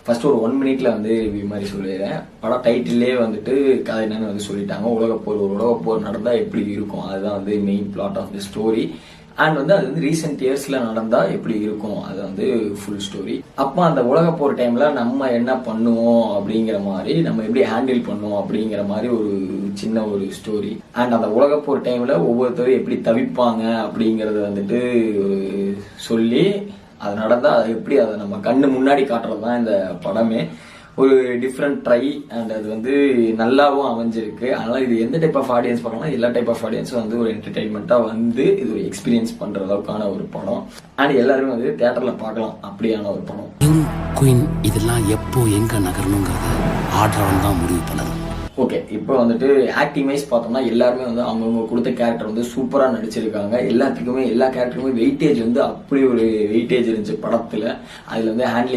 First ஒரு 1 மினிட்ல வந்து ரிவ்யூ மாதிரி சொல்லிடுறேன். படம் டைட்டிலே வந்துட்டு கதை என்னன்னு வந்து சொல்லிட்டாங்க. ஒரு உலகப்போர் நடந்தா எப்படி இருக்கும், அதுதான் வந்து main plot of the story. And வந்து அது வந்து ரீசெண்ட் இயர்ஸ்ல நடந்தா எப்படி இருக்கும், அது வந்து ஃபுல் ஸ்டோரி. அப்போ அந்த உலகப்போர் டைம்ல நம்ம என்ன பண்ணுவோம் அப்படிங்கிற மாதிரி, நம்ம எப்படி ஹேண்டில் பண்ணுவோம் அப்படிங்கிற மாதிரி ஒரு சின்ன ஒரு ஸ்டோரி. அண்ட் அந்த உலகப்போர் டைம்ல ஒவ்வொருத்தரும் எப்படி தவிப்பாங்க அப்படிங்கறத வந்துட்டு சொல்லி, அது நடந்தா அது எப்படி அதை நம்ம கண்ணு முன்னாடி காட்டுறதுதான் இந்த படமே. ஒரு டிஃப்ரெண்ட் ட்ரை அண்ட் அது வந்து நல்லாவும் அமைஞ்சிருக்கு. அதனால இது எந்த டைப் ஆஃப் ஆடியன்ஸ் பார்க்கலாம், எல்லா டைப் ஆஃப் ஆடியன்ஸும் வந்து ஒரு என்டர்டைன்மெண்ட்டா வந்து இது ஒரு எக்ஸ்பீரியன்ஸ் பண்ற அளவுக்கான ஒரு படம். அண்ட் எல்லாருமே வந்து தியேட்டர்ல பார்க்கலாம் அப்படியான ஒரு படம். குயின் இதெல்லாம் எப்போ எங்க நகரணுங்கிறத ஆர்டர் தான் முடிவு பண்ணணும். ஓகே, இப்போ வந்துட்டு ஆக்டிங் வைஸ் பார்த்தோம்னா எல்லாருமே வந்து அவங்கவுங்க கொடுத்த கேரக்டர் வந்து சூப்பரா நடிச்சிருக்காங்க. எல்லா கேரக்டருக்குமே வெயிட்டேஜ் வந்து அப்படி ஒரு வெயிட்டேஜ் இருந்துச்சு படத்துல. அதுல வந்து ஹேண்ட்லிங்